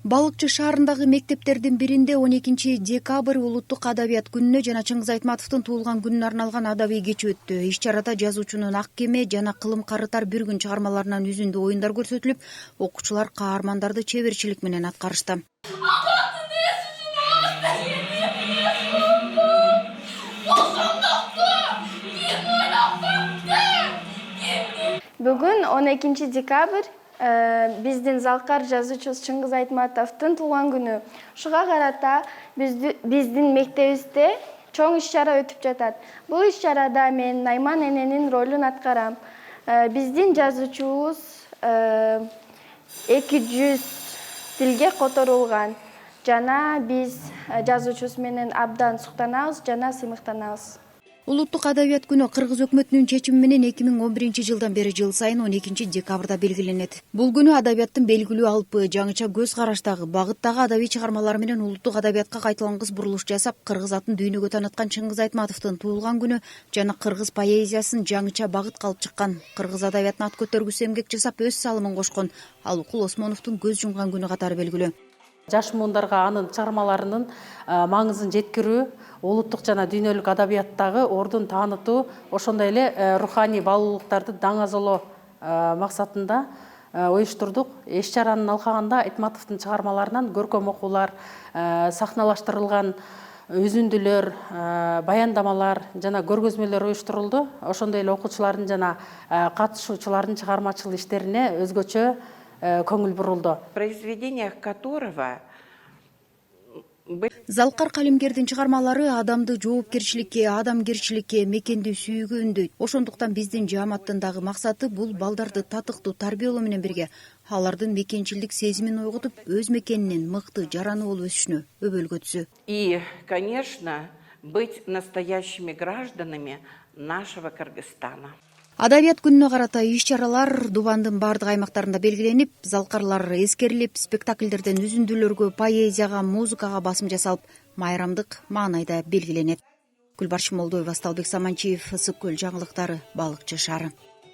Балыкчы шаарындагы мектептердин биринде 12 декабрь улуттук адабият күнүнө жана Чыңгыз Айтматовдун туулган күнүнө арналган адабий кече өттү. Иш-чарада жазуучунун Ак кеме жана Кылым карытар бир күн чыгармаларынан үзүндү оюндар көрсөтүлүп, окуучулар каармандарды чеберчилик менен аткарышты. Бүгүн 12 декабрь биздин залкар жазуучубуз Чыңгыз Айтматовдун туулган күнү. Ушуга карата биздин мектебибизде чоң иш-чара өтүп жатат. Бул иш-чарада мен Найман эненин ролун аткарам. Биздин жазуучубуз 200 тилге которулган жана биз жазуучубуз менен абдан суктанабыз жана сыймыктанабыз. Улуттук адабият күнү кыргыз өкмөтүнүн чечими менен 2011 жылдан бери жыл сайын 12 декабрда белгиленет. Бул күнү адабияттын белгилүү алпы, жаңыча көз караштагы, багыттагы адабий чыгармалар менен улуттук адабиятка кайталангыс бурулуш жасап, кыргыз атын дүйнөгө тааныткан Чыңгыз Айтматовдун туулган күнү жана кыргыз поэзиясын жаңыча багытка алып чыккан, кыргыз адабиятына ат көтөргүс эмгек жасап өз салымын кошкон Алыкул Осмоновдун көз жумган күнү катары белгилүү. Жаш муундарга анын чыгармаларынын маңызын жеткирүү, улуттук жана дүйнөлүк адабияттагы ордун таанытуу, ошондой эле руханий баалуулуктарды даңазолоо максатында уюштурдук. Иш-чаранын алкагында Айтматовдун чыгармаларынан көркөм окуулар, сахналаштырылган үзүндүлөр, баяндамалар жана көргөзмөлөр уюштурулду. Ошондой эле окуучулардын жана катышуучулардын чыгармачыл иштерине өзгөчө көңүл бурулду. В произведениях которого Залкар калемгердин чыгармалары адамды жоопкерчиликке, адамгерчиликке, мекенди сүйүүгө үндөйт. Ошондуктан биздин жааматтын дагы максаты бул балдарды татыктуу тарбиялоо менен бирге алардын мекенчилдик сезимин ойготуп, өз мекенинин мыкты, жараны болуп өсүшүнө өбөлгө түзүү. И, конечно, быть настоящими гражданами нашего Кыргызстана. Адабият күнүнө карата иш-чаралар Дубандын бардык аймактарында белгиленип, залкарлар эскерилип, спектакльдерден үзүндүлөргө, поэзияга, музыкага басым жасалып, майрамдык маанайда белгиленет. Гүлбарчын Молдоева, Сталбек Саманчиев, Ысык көл жаңылыктары, Балыкчы шаары.